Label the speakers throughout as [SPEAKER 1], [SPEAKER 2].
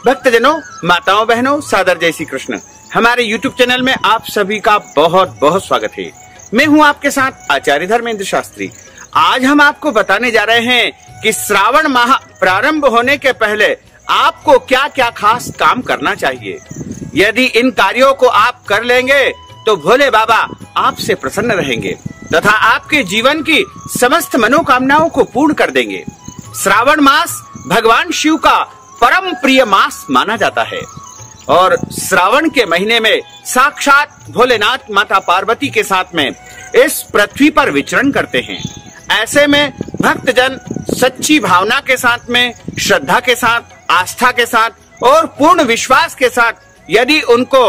[SPEAKER 1] भक्तजनों, माताओं बहनों, सादर जय श्री कृष्ण। हमारे YouTube चैनल में आप सभी का बहुत बहुत स्वागत है। मैं हूं आपके साथ आचार्य धर्मेंद्र शास्त्री। आज हम आपको बताने जा रहे हैं कि श्रावण माह प्रारंभ होने के पहले आपको क्या क्या खास काम करना चाहिए। यदि इन कार्यों को आप कर लेंगे तो भोले बाबा आपसे प्रसन्न रहेंगे तथा आपके जीवन की समस्त मनोकामनाओं को पूर्ण कर देंगे। श्रावण मास भगवान शिव का परम प्रिय मास माना जाता है और श्रावण के महीने में साक्षात भोलेनाथ माता पार्वती के साथ में इस पृथ्वी पर विचरण करते हैं। ऐसे में भक्तजन सच्ची भावना के साथ में, श्रद्धा के साथ, आस्था के साथ और पूर्ण विश्वास के साथ यदि उनको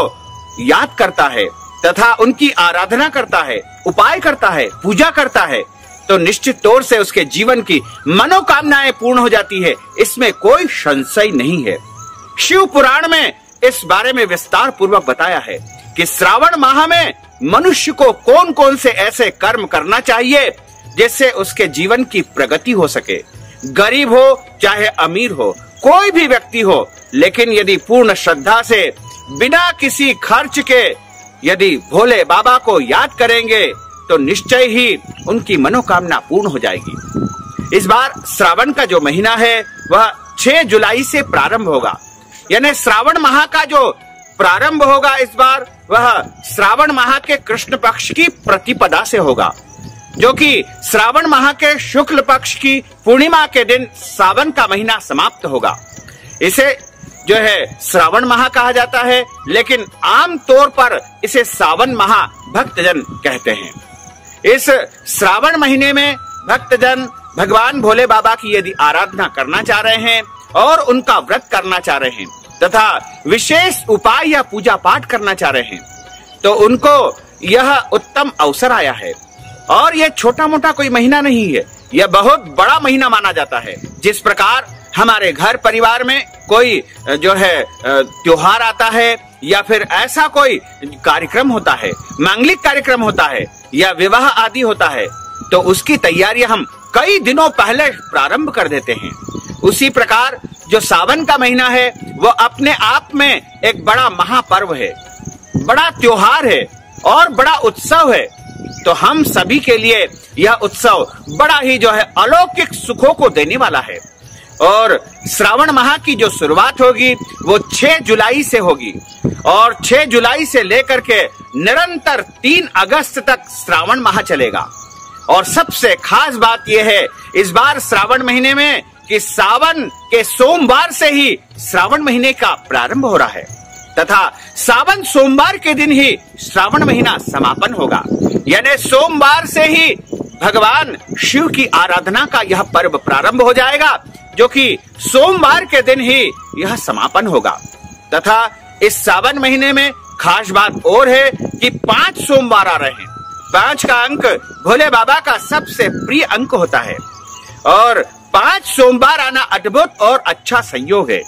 [SPEAKER 1] याद करता है तथा उनकी आराधना करता है, उपाय करता है, पूजा करता है तो निश्चित तौर से उसके जीवन की मनोकामनाएं पूर्ण हो जाती है। इसमें कोई संशय नहीं है। शिव पुराण में इस बारे में विस्तार पूर्वक बताया है कि श्रावण माह में मनुष्य को कौन कौन से ऐसे कर्म करना चाहिए जिससे उसके जीवन की प्रगति हो सके। गरीब हो चाहे अमीर हो, कोई भी व्यक्ति हो, लेकिन यदि पूर्ण श्रद्धा से बिना किसी खर्च के यदि भोले बाबा को याद करेंगे तो निश्चय ही उनकी मनोकामना पूर्ण हो जाएगी। इस बार श्रावण का जो महीना है वह 6 जुलाई से प्रारंभ होगा। यानी श्रावण माह का जो प्रारंभ होगा इस बार वह श्रावण माह के कृष्ण पक्ष की प्रतिपदा से होगा, जो कि श्रावण माह के शुक्ल पक्ष की पूर्णिमा के दिन सावन का महीना समाप्त होगा। इसे जो है श्रावण माह कहा जाता है, लेकिन आम तौर पर इसे सावन माह भक्तजन कहते हैं। इस श्रावण महीने में भक्तजन भगवान भोले बाबा की यदि आराधना करना चाह रहे हैं और उनका व्रत करना चाह रहे हैं तथा विशेष उपाय या पूजा पाठ करना चाह रहे हैं तो उनको यह उत्तम अवसर आया है। और यह छोटा मोटा कोई महीना नहीं है, यह बहुत बड़ा महीना माना जाता है। जिस प्रकार हमारे घर परिवार में कोई जो है त्योहार आता है या फिर ऐसा कोई कार्यक्रम होता है, मांगलिक कार्यक्रम होता है या विवाह आदि होता है, तो उसकी तैयारियां हम कई दिनों पहले प्रारंभ कर देते हैं। उसी प्रकार जो सावन का महीना है वो अपने आप में एक बड़ा महापर्व है, बड़ा त्योहार है और बड़ा उत्सव है। तो हम सभी के लिए यह उत्सव बड़ा ही जो है अलौकिक सुखों को देने वाला है। और श्रावण माह की जो शुरुआत होगी वो 6 जुलाई से होगी और 6 जुलाई से लेकर के निरंतर 3 अगस्त तक श्रावण माह चलेगा। और सबसे खास बात यह है इस बार श्रावण महीने में कि सावन के सोमवार से ही श्रावण महीने का प्रारंभ हो रहा है तथा सावन सोमवार के दिन ही श्रावण महीना समापन होगा। यानी सोमवार से ही भगवान शिव की आराधना का यह पर्व प्रारंभ हो जाएगा, जो कि सोमवार के दिन ही यह समापन होगा। तथा इस सावन महीने में खास बात और है कि 5 सोमवार आ रहे हैं। 5 का अंक भोले बाबा का सबसे प्रिय अंक होता है और 5 सोमवार आना अद्भुत और अच्छा संयोग है।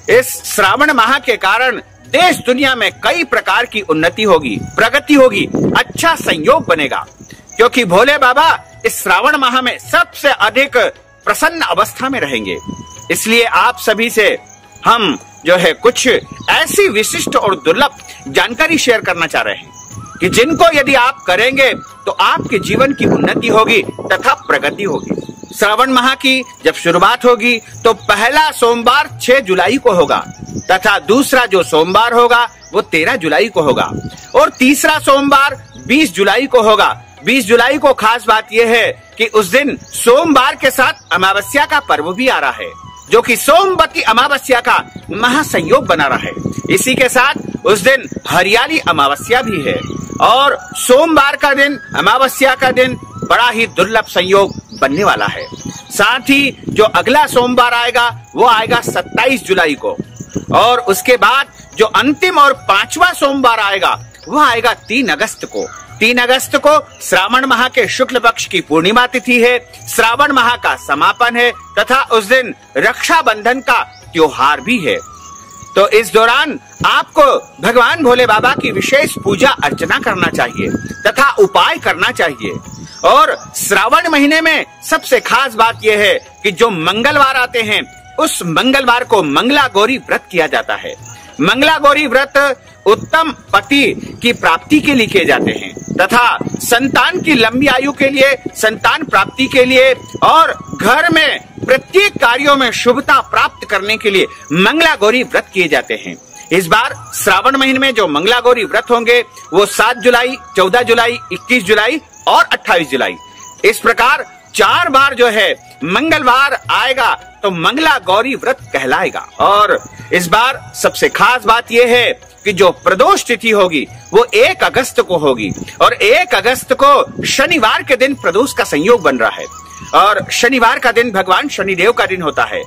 [SPEAKER 1] इस श्रावण माह के कारण देश दुनिया में कई प्रकार की उन्नति होगी, प्रगति होगी, अच्छा संयोग बनेगा, क्योंकि भोले बाबा इस श्रावण माह में सबसे अधिक प्रसन्न अवस्था में रहेंगे। इसलिए आप सभी से हम जो है कुछ ऐसी विशिष्ट और दुर्लभ जानकारी शेयर करना चाह रहे हैं कि जिनको यदि आप करेंगे तो आपके जीवन की उन्नति होगी तथा प्रगति होगी। श्रावण माह की जब शुरुआत होगी तो पहला सोमवार 6 जुलाई को होगा तथा दूसरा जो सोमवार होगा वो 13 जुलाई को होगा और तीसरा सोमवार 20 जुलाई को होगा। 20 जुलाई को खास बात यह है कि उस दिन सोमवार के साथ अमावस्या का पर्व भी आ रहा है, जो कि सोमवती अमावस्या का महासंयोग बना रहा है। इसी के साथ उस दिन हरियाली अमावस्या भी है और सोमवार का दिन, अमावस्या का दिन बड़ा ही दुर्लभ संयोग बनने वाला है। साथ ही जो अगला सोमवार आएगा वो आएगा 27 जुलाई को और उसके बाद जो अंतिम और 5वां सोमवार आएगा वो आएगा 3 अगस्त को। 3 अगस्त को श्रावण माह के शुक्ल पक्ष की पूर्णिमा तिथि है, श्रावण माह का समापन है तथा उस दिन रक्षाबंधन का त्योहार भी है। तो इस दौरान आपको भगवान भोले बाबा की विशेष पूजा अर्चना करना चाहिए तथा उपाय करना चाहिए। और श्रावण महीने में सबसे खास बात यह है कि जो मंगलवार आते हैं उस मंगलवार को मंगला गौरी व्रत किया जाता है। मंगला गौरी व्रत उत्तम पति की प्राप्ति के लिए किए जाते हैं तथा संतान की लंबी आयु के लिए, संतान प्राप्ति के लिए और घर में प्रत्येक कार्यों में शुभता प्राप्त करने के लिए मंगला गौरी व्रत किए जाते हैं। इस बार श्रावण महीने में जो मंगला गौरी व्रत होंगे वो 7 जुलाई, 14 जुलाई, 21 जुलाई और 28 जुलाई, इस प्रकार 4 बार जो है मंगलवार आएगा तो मंगला गौरी व्रत कहलाएगा। और इस बार सबसे खास बात यह है कि जो प्रदोष तिथि होगी वो 1 अगस्त को होगी और 1 अगस्त को शनिवार के दिन प्रदोष का संयोग बन रहा है और शनिवार का दिन भगवान शनिदेव का दिन होता है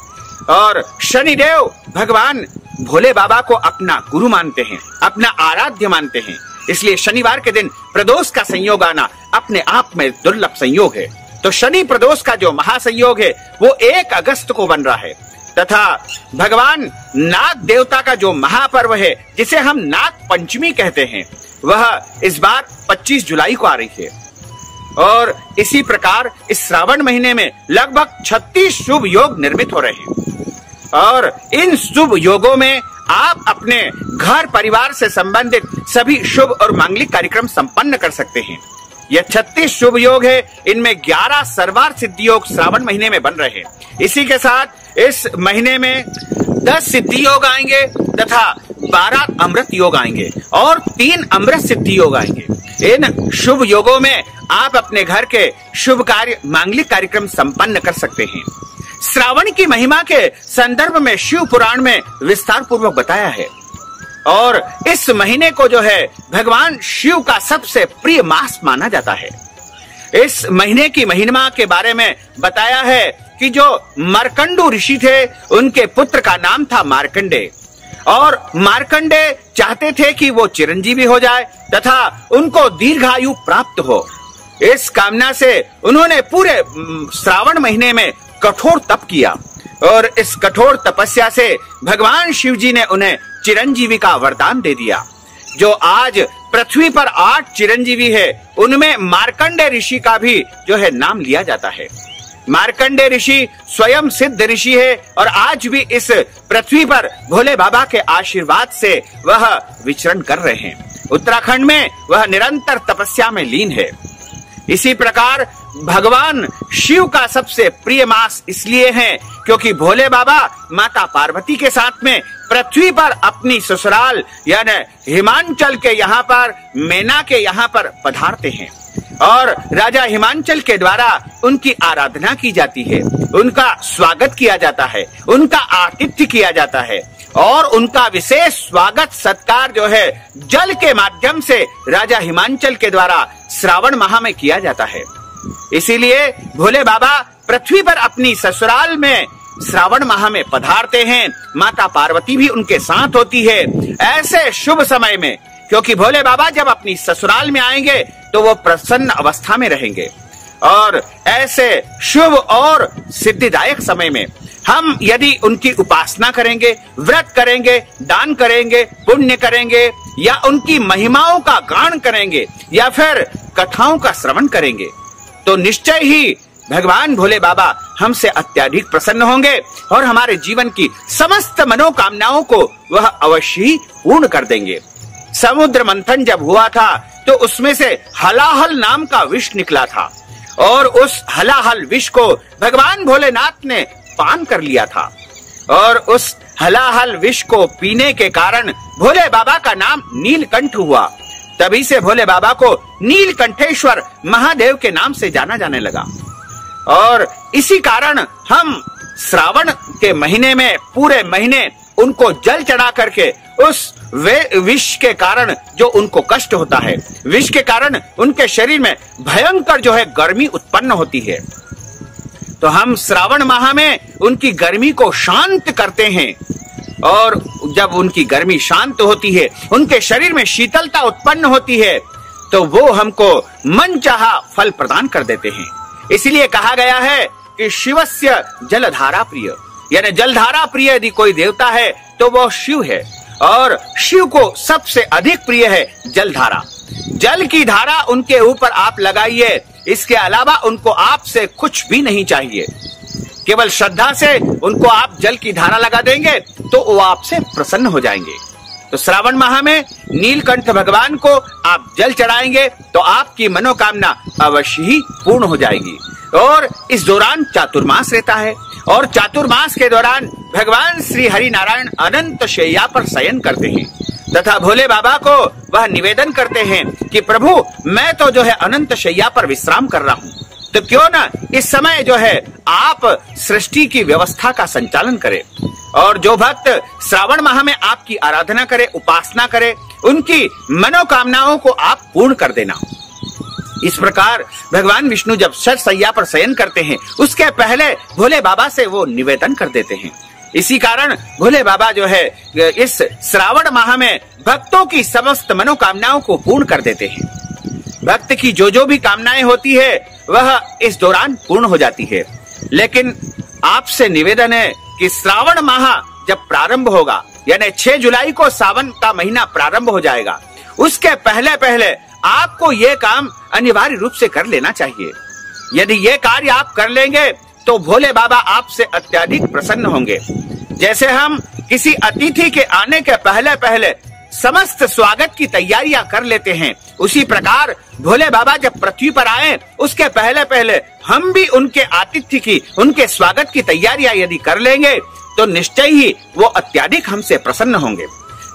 [SPEAKER 1] और शनिदेव भगवान भोले बाबा को अपना गुरु मानते हैं, अपना आराध्य मानते हैं, इसलिए शनिवार के दिन प्रदोष का संयोग आना अपने आप में दुर्लभ संयोग है। तो शनि प्रदोष का जो महासंयोग है वो 1 अगस्त को बन रहा है तथा भगवान नाग देवता का जो महापर्व है जिसे हम नाग पंचमी कहते हैं वह इस बार 25 जुलाई को आ रही है। और इसी प्रकार इस श्रावण महीने में लगभग 36 शुभ योग निर्मित हो रहे हैं और इन शुभ योगों में आप अपने घर परिवार से संबंधित सभी शुभ और मांगलिक कार्यक्रम संपन्न कर सकते हैं। यह 36 शुभ योग है, इनमें 11 सर्वार्थ सिद्धि योग श्रावण महीने में बन रहे हैं। इसी के साथ इस महीने में 10 सिद्धि योग आएंगे तथा 12 अमृत योग आएंगे और 3 अमृत सिद्धि योग आएंगे। इन शुभ योगों में आप अपने घर के शुभ कार्य, मांगलिक कार्यक्रम संपन्न कर सकते हैं। श्रावण की महिमा के संदर्भ में शिव पुराण में विस्तार पूर्वक बताया है और इस महीने को जो है भगवान शिव का सबसे प्रिय मास माना जाता है। इस महीने की महिमा के बारे में बताया है कि जो मार्कंडू ऋषि थे उनके पुत्र का नाम था मार्कंडे और मार्कंडे चाहते थे कि वो चिरंजीवी हो जाए तथा उनको दीर्घायु प्राप्त हो। इस कामना से उन्होंने पूरे श्रावण महीने में कठोर तप किया और इस कठोर तपस्या से भगवान शिव जी ने उन्हें चिरंजीवी का वरदान दे दिया। जो आज पृथ्वी पर 8 चिरंजीवी है उनमें मार्कंडे ऋषि का भी जो है नाम लिया जाता है। मार्कंडे ऋषि स्वयं सिद्ध ऋषि है और आज भी इस पृथ्वी पर भोले बाबा के आशीर्वाद से वह विचरण कर रहे हैं। उत्तराखंड में वह निरंतर तपस्या में लीन है। इसी प्रकार भगवान शिव का सबसे प्रिय मास इसलिए है क्योंकि भोले बाबा माता पार्वती के साथ में पृथ्वी पर अपनी ससुराल यानी हिमांचल के यहाँ पर, मैना के यहाँ पर पधारते हैं और राजा हिमांचल के द्वारा उनकी आराधना की जाती है, उनका स्वागत किया जाता है, उनका आतिथ्य किया जाता है और उनका विशेष स्वागत सत्कार जो है जल के माध्यम से राजा हिमांचल के द्वारा श्रावण माह में किया जाता है। इसीलिए भोले बाबा पृथ्वी पर अपनी ससुराल में श्रावण माह में पधारते हैं। माता पार्वती भी उनके साथ होती है ऐसे शुभ समय में, क्योंकि भोले बाबा जब अपनी ससुराल में आएंगे तो वो प्रसन्न अवस्था में रहेंगे और ऐसे शुभ और सिद्धिदायक समय में हम यदि उनकी उपासना करेंगे, व्रत करेंगे, दान करेंगे, पुण्य करेंगे या उनकी महिमाओं का गान करेंगे या फिर कथाओं का श्रवण करेंगे तो निश्चय ही भगवान भोले बाबा हमसे अत्यधिक प्रसन्न होंगे और हमारे जीवन की समस्त मनोकामनाओं को वह अवश्य ही पूर्ण कर देंगे। समुद्र मंथन जब हुआ था तो उसमें से हलाहल नाम का विष निकला था और उस हलाहल विष को भगवान भोलेनाथ ने पान कर लिया था और उस हलाहल विष को पीने के कारण भोले बाबा का नाम नीलकंठ हुआ। तभी से भोले बाबा को नीलकंठेश्वर महादेव के नाम से जाना जाने लगा और इसी कारण हम श्रावण के महीने में पूरे महीने उनको जल चढ़ा करके उस विष के कारण जो उनको कष्ट होता है, विष के कारण उनके शरीर में भयंकर जो है गर्मी उत्पन्न होती है, तो हम श्रावण माह में उनकी गर्मी को शांत करते हैं और जब उनकी गर्मी शांत होती है, उनके शरीर में शीतलता उत्पन्न होती है तो वो हमको मनचाहा फल प्रदान कर देते हैं। इसलिए कहा गया है कि शिवस्य जलधारा प्रिय, यानी जलधारा प्रिय यदि कोई देवता है तो वो शिव है और शिव को सबसे अधिक प्रिय है जलधारा। जल की धारा उनके ऊपर आप लगाइए, इसके अलावा उनको आपसे कुछ भी नहीं चाहिए। केवल श्रद्धा से उनको आप जल की धारा लगा देंगे तो वो आपसे प्रसन्न हो जाएंगे। तो श्रावण माह में नीलकंठ भगवान को आप जल चढ़ाएंगे तो आपकी मनोकामना अवश्य ही पूर्ण हो जाएगी। और इस दौरान चातुर्मास रहता है और चातुर्मास के दौरान भगवान श्री हरि नारायण अनंत शैया पर शयन करते हैं तथा भोले बाबा को वह निवेदन करते हैं कि प्रभु मैं तो जो है अनंत शैया पर विश्राम कर रहा हूँ, तो क्यों ना इस समय जो है आप सृष्टि की व्यवस्था का संचालन करें। और जो भक्त श्रावण माह में आपकी आराधना करे, उपासना करे, उनकी मनोकामनाओं को आप पूर्ण कर देना। इस प्रकार भगवान विष्णु जब शय्या पर शयन करते हैं उसके पहले भोले बाबा से वो निवेदन कर देते हैं। इसी कारण भोले बाबा जो है इस श्रावण माह में भक्तों की समस्त मनोकामनाओं को पूर्ण कर देते हैं। भक्त की जो भी कामनाएं होती है वह इस दौरान पूर्ण हो जाती है। लेकिन आपसे निवेदन है कि श्रावण माह जब प्रारंभ होगा, यानी 6 जुलाई को सावन का महीना प्रारंभ हो जाएगा, उसके पहले पहले आपको ये काम अनिवार्य रूप से कर लेना चाहिए। यदि ये कार्य आप कर लेंगे तो भोले बाबा आपसे अत्यधिक प्रसन्न होंगे। जैसे हम किसी अतिथि के आने के पहले पहले समस्त स्वागत की तैयारियां कर लेते हैं, उसी प्रकार भोले बाबा जब पृथ्वी पर आए उसके पहले पहले हम भी उनके आतिथ्य की, उनके स्वागत की तैयारियां यदि कर लेंगे तो निश्चय ही वो अत्यधिक हमसे प्रसन्न होंगे।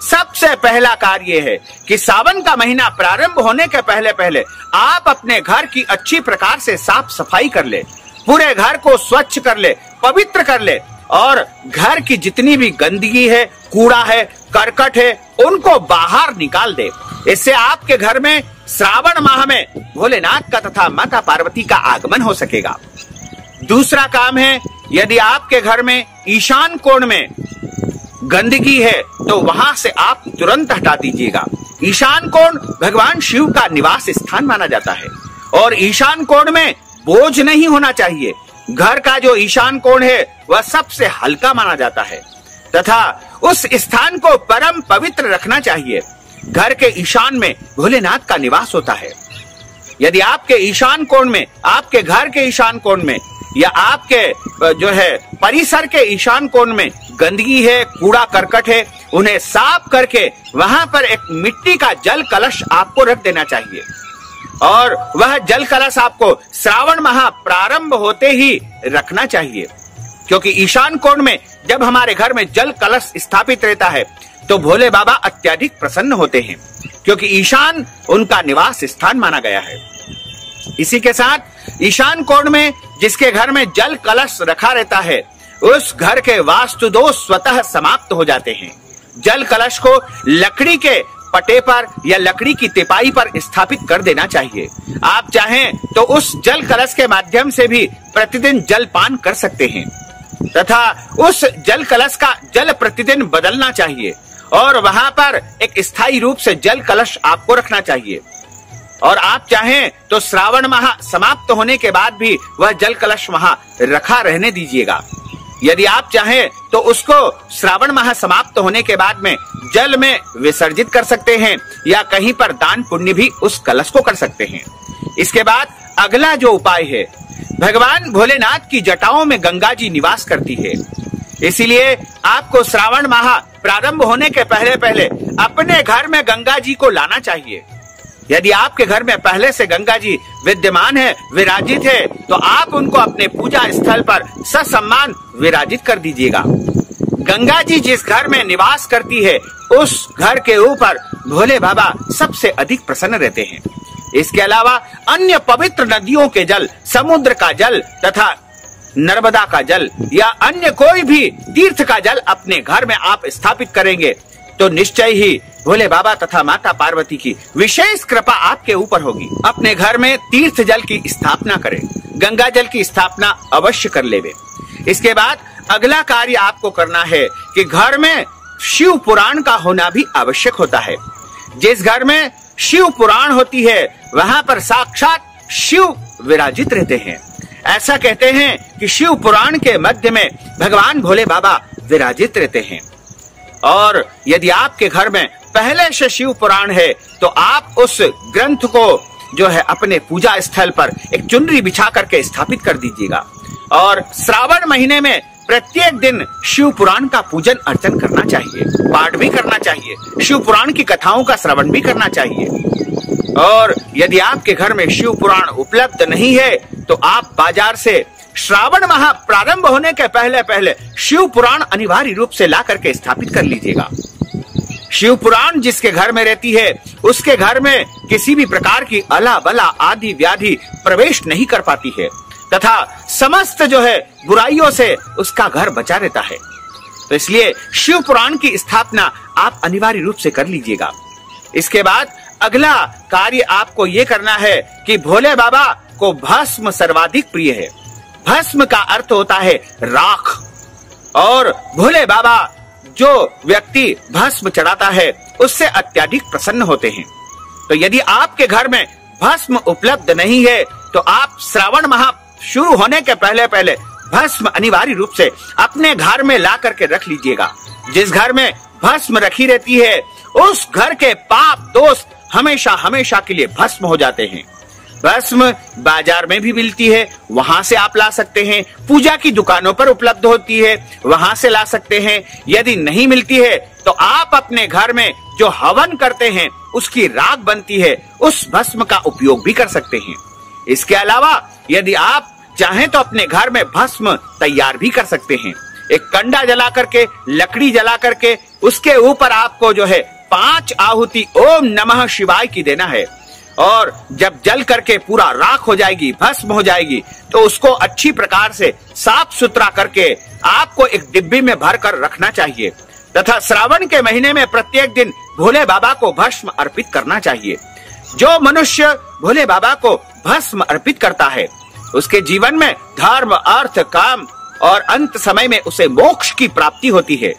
[SPEAKER 1] सबसे पहला कार्य है कि सावन का महीना प्रारंभ होने के पहले पहले आप अपने घर की अच्छी प्रकार से साफ सफाई कर ले, पूरे घर को स्वच्छ कर ले, पवित्र कर ले और घर की जितनी भी गंदगी है, कूड़ा है, करकट है, उनको बाहर निकाल दे। इससे आपके घर में श्रावण माह में भोलेनाथ का तथा माता पार्वती का आगमन हो सकेगा। दूसरा काम है, यदि आपके घर में ईशान कोण में गंदगी है तो वहां से आप तुरंत हटा दीजिएगा। ईशान कोण भगवान शिव का निवास स्थान माना जाता है और ईशान कोण में बोझ नहीं होना चाहिए। घर का जो ईशान कोण है वह सबसे हल्का माना जाता है तथा उस स्थान को परम पवित्र रखना चाहिए। घर के ईशान में भोलेनाथ का निवास होता है। यदि आपके ईशान कोण में, आपके घर के ईशान कोण में या आपके जो है परिसर के ईशान कोण में गंदगी है, कूड़ा करकट है, उन्हें साफ करके वहां पर एक मिट्टी का जल कलश आपको रख देना चाहिए। और वह जल कलश आपको श्रावण माह प्रारंभ होते ही रखना चाहिए, क्योंकि ईशान कोण में जब हमारे घर में जल कलश स्थापित रहता है तो भोले बाबा अत्यधिक प्रसन्न होते हैं, क्योंकि ईशान उनका निवास स्थान माना गया है। इसी के साथ ईशान कोण में जिसके घर में जल कलश रखा रहता है उस घर के वास्तु दोष स्वतः समाप्त हो जाते हैं। जल कलश को लकड़ी के पटे पर या लकड़ी की तिपाई पर स्थापित कर देना चाहिए। आप चाहें तो उस जल कलश के माध्यम से भी प्रतिदिन जल पान कर सकते हैं तथा उस जल कलश का जल प्रतिदिन बदलना चाहिए और वहां पर एक स्थायी रूप से जल कलश आपको रखना चाहिए। और आप चाहें तो श्रावण माह समाप्त होने के बाद भी वह जल कलश वहां रखा रहने दीजिएगा। यदि आप चाहें तो उसको श्रावण माह समाप्त होने के बाद में जल में विसर्जित कर सकते हैं या कहीं पर दान पुण्य भी उस कलश को कर सकते हैं। इसके बाद अगला जो उपाय है, भगवान भोलेनाथ की जटाओं में गंगा जी निवास करती है, इसीलिए आपको श्रावण माह प्रारंभ होने के पहले पहले अपने घर में गंगा जी को लाना चाहिए। यदि आपके घर में पहले से गंगा जी विद्यमान है, विराजित है, तो आप उनको अपने पूजा स्थल पर ससम्मान विराजित कर दीजिएगा। गंगा जी जिस घर में निवास करती है उस घर के ऊपर भोले बाबा सबसे अधिक प्रसन्न रहते हैं। इसके अलावा अन्य पवित्र नदियों के जल, समुद्र का जल तथा नर्मदा का जल या अन्य कोई भी तीर्थ का जल अपने घर में आप स्थापित करेंगे तो निश्चय ही भोले बाबा तथा माता पार्वती की विशेष कृपा आपके ऊपर होगी। अपने घर में तीर्थ जल की स्थापना करें, गंगा जल की स्थापना अवश्य कर लेवे। इसके बाद अगला कार्य आपको करना है कि घर में शिव पुराण का होना भी आवश्यक होता है। जिस घर में शिव पुराण होती है वहां पर साक्षात शिव विराजित रहते हैं। ऐसा कहते हैं कि शिव पुराण के मध्य में भगवान भोले बाबा विराजित रहते हैं। और यदि आपके घर में पहले से शिव पुराण है तो आप उस ग्रंथ को जो है अपने पूजा स्थल पर एक चुनरी बिछा करके स्थापित कर दीजिएगा। और श्रावण महीने में प्रत्येक दिन शिव पुराण का पूजन अर्चन करना चाहिए, पाठ भी करना चाहिए, शिव पुराण की कथाओं का श्रवण भी करना चाहिए। और यदि आपके घर में शिव पुराण उपलब्ध नहीं है तो आप बाजार से श्रावण माह प्रारंभ होने के पहले पहले शिव पुराण अनिवार्य रूप से ला करके स्थापित कर लीजिएगा। शिव पुराण जिसके घर में रहती है उसके घर में किसी भी प्रकार की अला बला आदि व्याधि प्रवेश नहीं कर पाती है तथा समस्त जो है बुराइयों से उसका घर बचा रहता है। तो इसलिए शिव पुराण की स्थापना आप अनिवार्य रूप से कर लीजिएगा। इसके बाद अगला कार्य आपको ये करना है कि भोले बाबा को भस्म सर्वाधिक प्रिय है। भस्म का अर्थ होता है राख, और भोले बाबा जो व्यक्ति भस्म चढ़ाता है उससे अत्यधिक प्रसन्न होते हैं। तो यदि आपके घर में भस्म उपलब्ध नहीं है तो आप श्रावण माह शुरू होने के पहले पहले भस्म अनिवार्य रूप से अपने घर में ला करके रख लीजिएगा। जिस घर में भस्म रखी रहती है उस घर के पाप दोष हमेशा हमेशा के लिए भस्म हो जाते हैं। भस्म बाजार में भी मिलती है, वहां से आप ला सकते हैं। पूजा की दुकानों पर उपलब्ध होती है, वहां से ला सकते हैं। यदि नहीं मिलती है तो आप अपने घर में जो हवन करते हैं उसकी राख बनती है, उस भस्म का उपयोग भी कर सकते हैं। इसके अलावा यदि आप चाहें तो अपने घर में भस्म तैयार भी कर सकते हैं। एक कंडा जला करके, लकड़ी जला करके उसके ऊपर आपको जो है 5 आहुति ओम नमः शिवाय की देना है, और जब जल करके पूरा राख हो जाएगी, भस्म हो जाएगी, तो उसको अच्छी प्रकार से साफ सुथरा करके आपको एक डिब्बी में भर कर रखना चाहिए तथा श्रावण के महीने में प्रत्येक दिन भोले बाबा को भस्म अर्पित करना चाहिए। जो मनुष्य भोले बाबा को भस्म अर्पित करता है उसके जीवन में धर्म, अर्थ, काम और अंत समय में उसे मोक्ष की प्राप्ति होती है।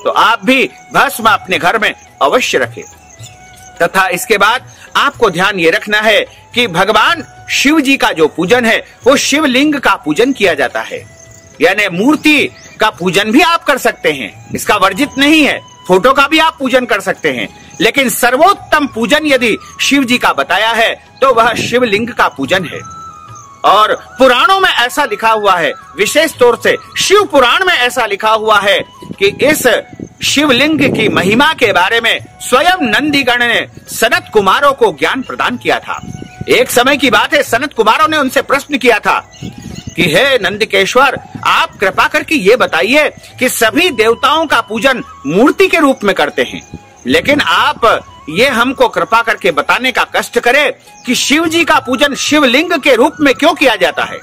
[SPEAKER 1] तो आप भी भस्म अपने घर में अवश्य रखें। तथा इसके बाद आपको ध्यान ये रखना है कि भगवान शिव जी का जो पूजन है वो शिवलिंग का पूजन किया जाता है, यानी मूर्ति का पूजन भी आप कर सकते हैं, इसका वर्जित नहीं है। फोटो का भी आप पूजन कर सकते हैं, लेकिन सर्वोत्तम पूजन यदि शिव जी का बताया है तो वह शिवलिंग का पूजन है। और पुराणों में ऐसा लिखा हुआ है, विशेष तौर से शिव पुराण में ऐसा लिखा हुआ है कि इस शिवलिंग की महिमा के बारे में स्वयं नंदीगण ने सनत कुमारों को ज्ञान प्रदान किया था। एक समय की बात है, सनत कुमारों ने उनसे प्रश्न किया था कि हे नंदिकेश्वर, आप कृपा करके ये बताइए कि सभी देवताओं का पूजन मूर्ति के रूप में करते हैं, लेकिन आप ये हमको कृपा करके बताने का कष्ट करें कि शिव जी का पूजन शिवलिंग के रूप में क्यों किया जाता है।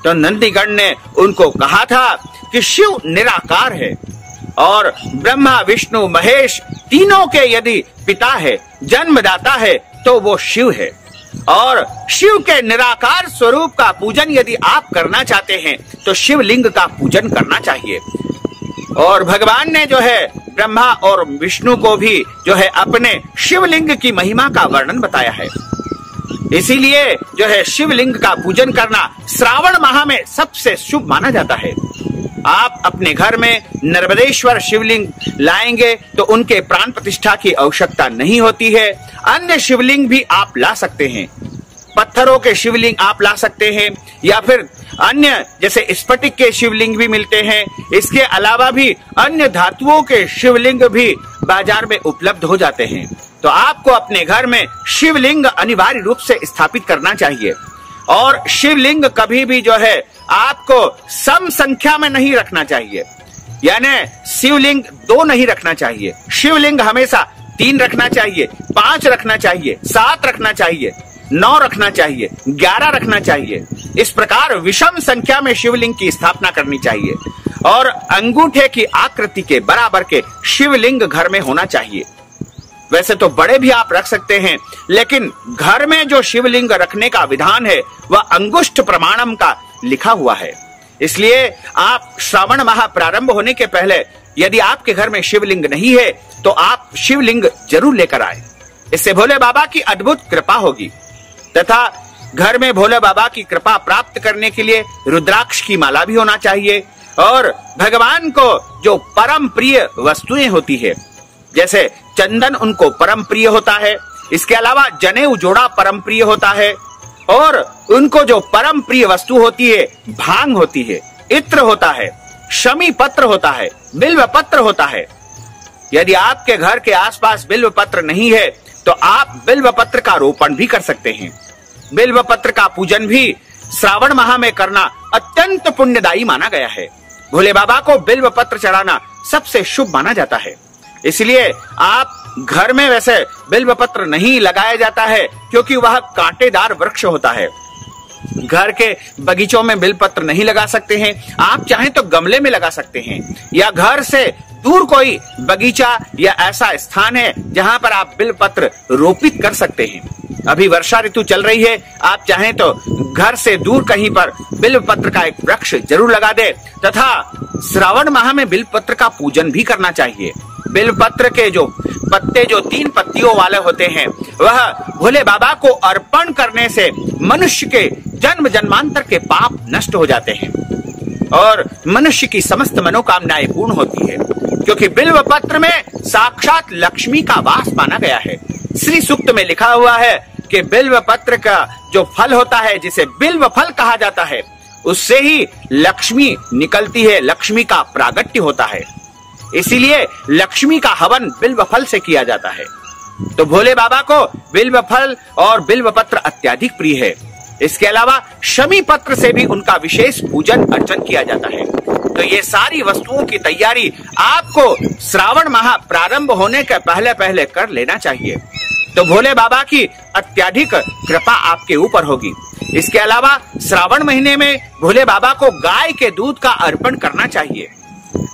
[SPEAKER 1] तो नंदीगण ने उनको कहा था कि शिव निराकार है और ब्रह्मा, विष्णु, महेश तीनों के यदि पिता है, जन्मदाता है, तो वो शिव है। और शिव के निराकार स्वरूप का पूजन यदि आप करना चाहते हैं तो शिवलिंग का पूजन करना चाहिए। और भगवान ने जो है ब्रह्मा और विष्णु को भी जो है अपने शिवलिंग की महिमा का वर्णन बताया है। इसीलिए जो है शिवलिंग का पूजन करना श्रावण माह में सबसे शुभ माना जाता है। आप अपने घर में नर्मदेश्वर शिवलिंग लाएंगे तो उनके प्राण प्रतिष्ठा की आवश्यकता नहीं होती है। अन्य शिवलिंग भी आप ला सकते हैं, पत्थरों के शिवलिंग आप ला सकते हैं, या फिर अन्य जैसे स्फटिक के शिवलिंग भी मिलते हैं। इसके अलावा भी अन्य धातुओं के शिवलिंग भी बाजार में उपलब्ध हो जाते हैं। तो आपको अपने घर में शिवलिंग अनिवार्य रूप से स्थापित करना चाहिए। और शिवलिंग कभी भी जो है आपको सम संख्या में नहीं रखना चाहिए, यानी शिवलिंग 2 नहीं रखना चाहिए। शिवलिंग हमेशा 3 रखना चाहिए, 5 रखना चाहिए, 7 रखना चाहिए, 9 रखना चाहिए, 11 रखना चाहिए। इस प्रकार विषम संख्या में शिवलिंग की स्थापना करनी चाहिए। और अंगूठे की आकृति के बराबर के शिवलिंग घर में होना चाहिए। वैसे तो बड़े भी आप रख सकते हैं, लेकिन घर में जो शिवलिंग रखने का विधान है वह अंगुष्ठ प्रमाणम का लिखा हुआ है। इसलिए आप श्रावण माह प्रारंभ होने के पहले यदि आपके घर में शिवलिंग नहीं है तो आप शिवलिंग जरूर लेकर आए। इससे भोले बाबा की अद्भुत कृपा होगी। तथा घर में भोले बाबा की कृपा प्राप्त करने के लिए रुद्राक्ष की माला भी होना चाहिए। और भगवान को जो परम प्रिय वस्तुएं होती है, जैसे चंदन उनको परम प्रिय होता है, इसके अलावा जनेऊ जोड़ा परम प्रिय होता है, और उनको जो परम प्रिय वस्तु होती है, भांग होती है, इत्र होता है, शमी पत्र होता है, बिल्व पत्र होता है। यदि आपके घर के आसपास बिल्व पत्र नहीं है तो आप बिल्व पत्र का रोपण भी कर सकते हैं। बिल्व पत्र का पूजन भी श्रावण माह में करना अत्यंत पुण्यदायी माना गया है। भोले बाबा को बिल्व पत्र चढ़ाना सबसे शुभ माना जाता है। इसलिए आप घर में वैसे बिल्व पत्र नहीं लगाया जाता है क्योंकि वह कांटेदार वृक्ष होता है। घर के बगीचों में बिल्वपत्र नहीं लगा सकते हैं। आप चाहें तो गमले में लगा सकते हैं या घर से दूर कोई बगीचा या ऐसा स्थान है जहां पर आप बिल्वपत्र रोपित कर सकते हैं। अभी वर्षा ऋतु चल रही है, आप चाहें तो घर से दूर कहीं पर बिल्वपत्र का एक वृक्ष जरूर लगा दे तथा श्रावण माह में बिल्वपत्र का पूजन भी करना चाहिए। बिल्वपत्र के जो पत्ते जो 3 पत्तियों वाले होते हैं वह भोले बाबा को अर्पण करने से मनुष्य के जन्म जन्मांतर के पाप नष्ट हो जाते हैं और मनुष्य की समस्त मनोकामनाएं पूर्ण होती है, क्योंकि बिल्व पत्र में साक्षात लक्ष्मी का वास माना गया है। श्री सूक्त में लिखा हुआ है कि बिल्व पत्र का जो फल होता है, जिसे बिल्व फल कहा जाता है, उससे ही लक्ष्मी निकलती है, लक्ष्मी का प्रागट्य होता है। इसीलिए लक्ष्मी का हवन बिल्व फल से किया जाता है। तो भोले बाबा को बिल्व फल और बिल्व पत्र अत्यधिक प्रिय है। इसके अलावा शमी पत्र से भी उनका विशेष पूजन अर्चन किया जाता है। तो ये सारी वस्तुओं की तैयारी आपको श्रावण माह प्रारंभ होने के पहले पहले कर लेना चाहिए, तो भोले बाबा की अत्यधिक कृपा आपके ऊपर होगी। इसके अलावा श्रावण महीने में भोले बाबा को गाय के दूध का अर्पण करना चाहिए।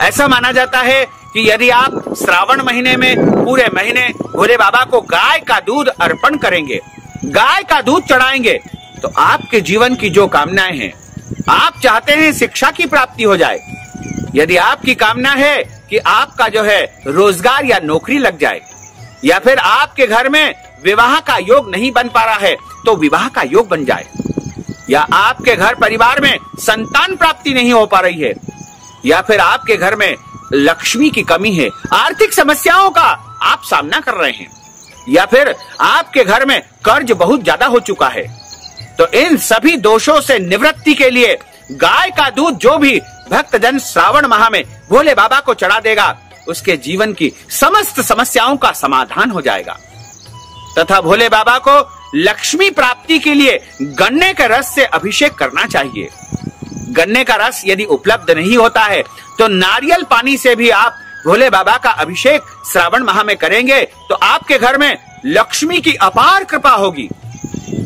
[SPEAKER 1] ऐसा माना जाता है कि यदि आप श्रावण महीने में पूरे महीने भोले बाबा को गाय का दूध अर्पण करेंगे, गाय का दूध चढ़ाएंगे, तो आपके जीवन की जो कामनाएं हैं, आप चाहते हैं शिक्षा की प्राप्ति हो जाए, यदि आपकी कामना है कि आपका जो है रोजगार या नौकरी लग जाए, या फिर आपके घर में विवाह का योग नहीं बन पा रहा है तो विवाह का योग बन जाए, या आपके घर परिवार में संतान प्राप्ति नहीं हो पा रही है, या फिर आपके घर में लक्ष्मी की कमी है, आर्थिक समस्याओं का आप सामना कर रहे हैं, या फिर आपके घर में कर्ज बहुत ज्यादा हो चुका है, तो इन सभी दोषों से निवृत्ति के लिए गाय का दूध जो भी भक्तजन श्रावण माह में भोले बाबा को चढ़ा देगा, उसके जीवन की समस्त समस्याओं का समाधान हो जाएगा। तथा भोले बाबा को लक्ष्मी प्राप्ति के लिए गन्ने के रस से अभिषेक करना चाहिए। गन्ने का रस यदि उपलब्ध नहीं होता है तो नारियल पानी से भी आप भोले बाबा का अभिषेक श्रावण माह में करेंगे तो आपके घर में लक्ष्मी की अपार कृपा होगी।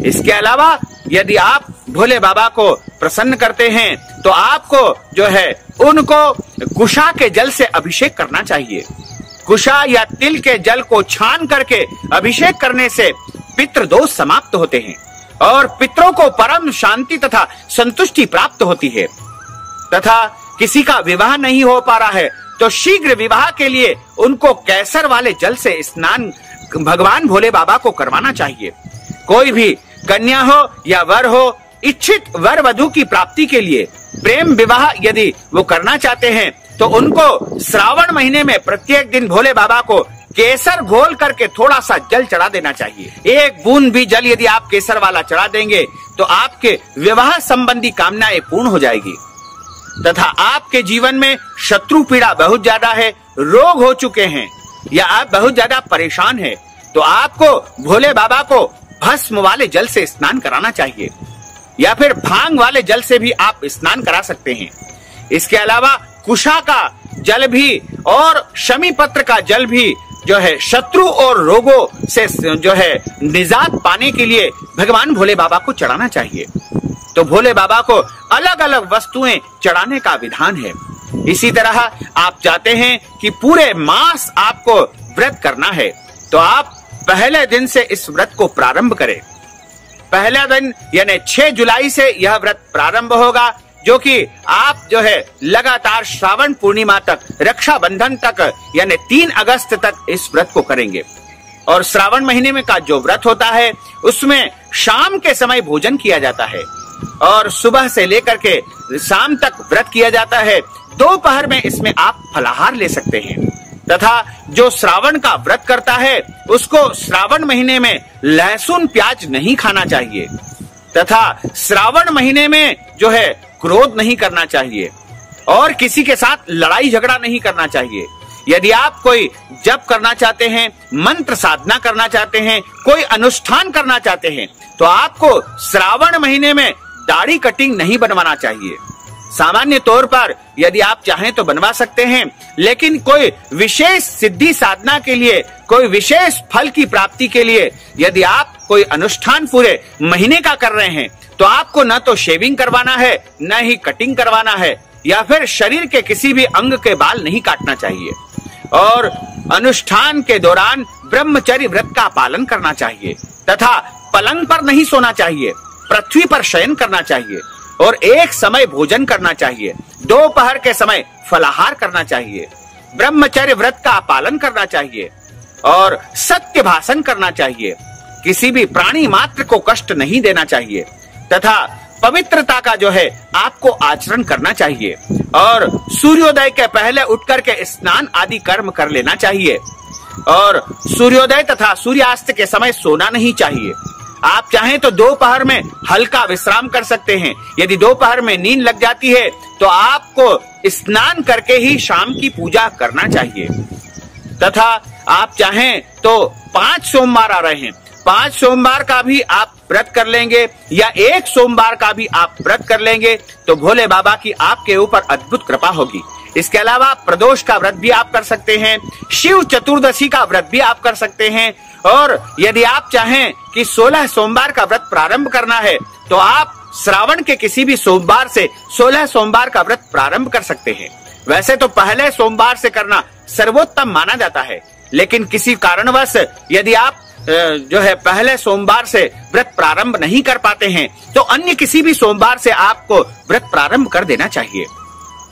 [SPEAKER 1] इसके अलावा यदि आप भोले बाबा को प्रसन्न करते हैं तो आपको जो है उनको कुशा के जल से अभिषेक करना चाहिए। कुशा या तिल के जल को छान करके अभिषेक करने से पितृ दोष समाप्त होते हैं और पितरों को परम शांति तथा संतुष्टि प्राप्त होती है। तथा किसी का विवाह नहीं हो पा रहा है तो शीघ्र विवाह के लिए उनको केसर वाले जल से स्नान भगवान भोले बाबा को करवाना चाहिए। कोई भी कन्या हो या वर हो, इच्छित वर वधु की प्राप्ति के लिए प्रेम विवाह यदि वो करना चाहते हैं तो उनको श्रावण महीने में प्रत्येक दिन भोले बाबा को केसर घोल करके थोड़ा सा जल चढ़ा देना चाहिए। एक बूंद भी जल यदि आप केसर वाला चढ़ा देंगे तो आपके विवाह संबंधी कामनाएं पूर्ण हो जाएगी। तथा आपके जीवन में शत्रु पीड़ा बहुत ज्यादा है, रोग हो चुके हैं या आप बहुत ज्यादा परेशान हैं, तो आपको भोले बाबा को भस्म वाले जल से स्नान कराना चाहिए या फिर भांग वाले जल से भी आप स्नान करा सकते हैं। इसके अलावा कुशा का जल भी और शमी पत्र का जल भी जो है शत्रु और रोगों से जो है निजात पाने के लिए भगवान भोले बाबा को चढ़ाना चाहिए। तो भोले बाबा को अलग अलग वस्तुएं चढ़ाने का विधान है। इसी तरह आप चाहते हैं कि पूरे मास आपको व्रत करना है तो आप पहले दिन से इस व्रत को प्रारंभ करें। पहला दिन यानी 6 जुलाई से यह व्रत प्रारंभ होगा, जो कि आप जो है लगातार श्रावण पूर्णिमा तक, रक्षाबंधन तक यानी 3 अगस्त तक इस व्रत को करेंगे। और श्रावण महीने में का जो व्रत होता है उसमें शाम के समय भोजन किया जाता है और सुबह से लेकर के शाम तक व्रत किया जाता है। दोपहर में इसमें आप फलाहार ले सकते हैं। तथा जो श्रावण का व्रत करता है उसको श्रावण महीने में लहसुन प्याज नहीं खाना चाहिए। तथा श्रावण महीने में जो है क्रोध नहीं करना चाहिए और किसी के साथ लड़ाई झगड़ा नहीं करना चाहिए। यदि आप कोई जप करना चाहते हैं, मंत्र साधना करना चाहते हैं, कोई अनुष्ठान करना चाहते हैं, तो आपको श्रावण महीने में दाढ़ी कटिंग नहीं बनवाना चाहिए। सामान्य तौर पर यदि आप चाहें तो बनवा सकते हैं, लेकिन कोई विशेष सिद्धि साधना के लिए, कोई विशेष फल की प्राप्ति के लिए यदि आप कोई अनुष्ठान पूरे महीने का कर रहे हैं, तो आपको न तो शेविंग करवाना है, न ही कटिंग करवाना है, या फिर शरीर के किसी भी अंग के बाल नहीं काटना चाहिए। और अनुष्ठान के दौरान ब्रह्मचर्य व्रत का पालन करना चाहिए तथा पलंग पर नहीं सोना चाहिए, पृथ्वी पर शयन करना चाहिए और एक समय भोजन करना चाहिए। दोपहर के समय फलाहार करना चाहिए, ब्रह्मचर्य व्रत का पालन करना चाहिए और सत्य भाषण करना चाहिए। किसी भी प्राणी मात्र को कष्ट नहीं देना चाहिए तथा पवित्रता का जो है आपको आचरण करना चाहिए और सूर्योदय के पहले उठकर के स्नान आदि कर्म कर लेना चाहिए और सूर्योदय तथा सूर्यास्त के समय सोना नहीं चाहिए। आप चाहें तो दोपहर में हल्का विश्राम कर सकते हैं। यदि दोपहर में नींद लग जाती है तो आपको स्नान करके ही शाम की पूजा करना चाहिए तथा आप चाहें तो 5 सोमवार आ रहे हैं, 5 सोमवार का भी आप व्रत कर लेंगे या 1 सोमवार का भी आप व्रत कर लेंगे तो भोले बाबा की आपके ऊपर अद्भुत कृपा होगी। इसके अलावा प्रदोष का व्रत भी आप कर सकते हैं, शिव चतुर्दशी का व्रत भी आप कर सकते हैं और यदि आप चाहें कि 16 सोमवार का व्रत प्रारंभ करना है तो आप श्रावण के किसी भी सोमवार से 16 सोमवार का व्रत प्रारंभ कर सकते हैं। वैसे तो पहले सोमवार से करना सर्वोत्तम माना जाता है, लेकिन किसी कारणवश यदि आप जो है पहले सोमवार से व्रत प्रारंभ नहीं कर पाते हैं तो अन्य किसी भी सोमवार से आपको व्रत प्रारंभ कर देना चाहिए।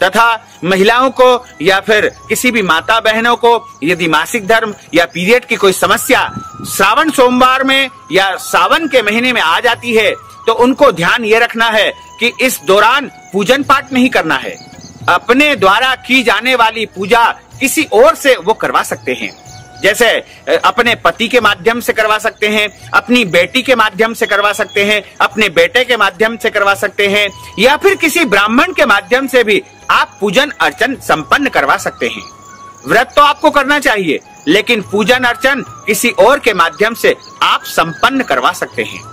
[SPEAKER 1] तथा महिलाओं को या फिर किसी भी माता बहनों को यदि मासिक धर्म या पीरियड की कोई समस्या श्रावण सोमवार में या सावन के महीने में आ जाती है तो उनको ध्यान ये रखना है कि इस दौरान पूजन पाठ नहीं करना है। अपने द्वारा की जाने वाली पूजा किसी और से वो करवा सकते हैं, जैसे अपने पति के माध्यम से करवा सकते हैं, अपनी बेटी के माध्यम से करवा सकते हैं, अपने बेटे के माध्यम से करवा सकते हैं या फिर किसी ब्राह्मण के माध्यम से भी आप पूजन अर्चन संपन्न करवा सकते हैं। व्रत तो आपको करना चाहिए, लेकिन पूजन अर्चन किसी और के माध्यम से आप संपन्न करवा सकते हैं।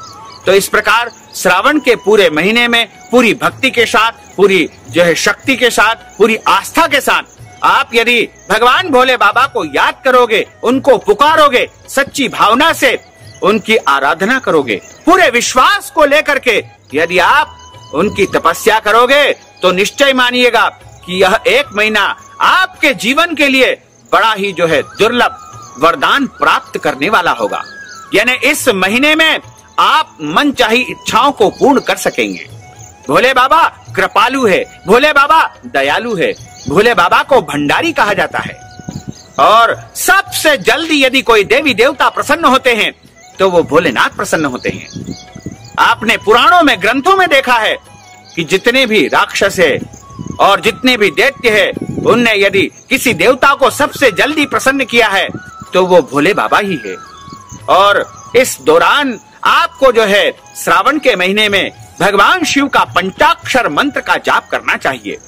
[SPEAKER 1] तो इस प्रकार श्रावण के पूरे महीने में पूरी भक्ति के साथ, पूरी जो है शक्ति के साथ, पूरी आस्था के साथ आप यदि भगवान भोले बाबा को याद करोगे, उनको पुकारोगे, सच्ची भावना से उनकी आराधना करोगे, पूरे विश्वास को लेकर के यदि आप उनकी तपस्या करोगे तो निश्चय मानिएगा कि यह 1 महीना आपके जीवन के लिए बड़ा ही जो है दुर्लभ वरदान प्राप्त करने वाला होगा। यानी इस महीने में आप मनचाही इच्छाओं को पूर्ण कर सकेंगे। भोले बाबा कृपालु है, भोले बाबा दयालु है, भोले बाबा को भंडारी कहा जाता है और सबसे जल्दी यदि कोई देवी देवता प्रसन्न होते हैं तो वो भोलेनाथ प्रसन्न होते हैं। आपने पुराणों में, ग्रंथों में देखा है कि जितने भी राक्षस है और जितने भी दैत्य है, उनने यदि किसी देवता को सबसे जल्दी प्रसन्न किया है तो वो भोले बाबा ही है। और इस दौरान आपको जो है श्रावण के महीने में भगवान शिव का पंचाक्षर मंत्र का जाप करना चाहिए।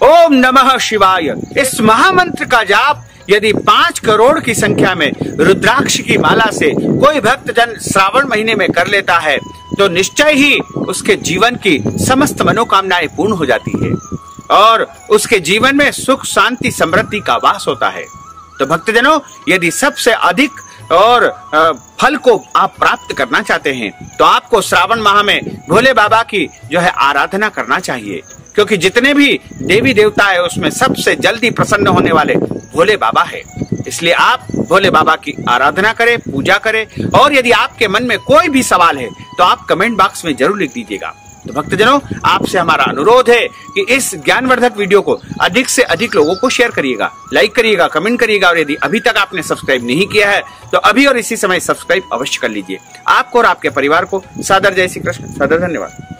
[SPEAKER 1] ओम नमः शिवाय, इस महामंत्र का जाप यदि 5 करोड़ की संख्या में रुद्राक्ष की माला से कोई भक्तजन श्रावण महीने में कर लेता है तो निश्चय ही उसके जीवन की समस्त मनोकामनाएं पूर्ण हो जाती है और उसके जीवन में सुख शांति समृद्धि का वास होता है। तो भक्तजनों, यदि सबसे अधिक और फल को आप प्राप्त करना चाहते हैं तो आपको श्रावण माह में भोले बाबा की जो है आराधना करना चाहिए, क्योंकि जितने भी देवी देवता है उसमें सबसे जल्दी प्रसन्न होने वाले भोले बाबा है। इसलिए आप भोले बाबा की आराधना करें, पूजा करें और यदि आपके मन में कोई भी सवाल है तो आप कमेंट बॉक्स में जरूर लिख दीजिएगा। तो भक्तजनों, आपसे हमारा अनुरोध है कि इस ज्ञानवर्धक वीडियो को अधिक से अधिक लोगों को शेयर करिएगा, लाइक करिएगा, कमेंट करिएगा और यदि अभी तक आपने सब्सक्राइब नहीं किया है तो अभी और इसी समय सब्सक्राइब अवश्य कर लीजिए। आपको और आपके परिवार को सादर जय श्री कृष्ण, सादर धन्यवाद।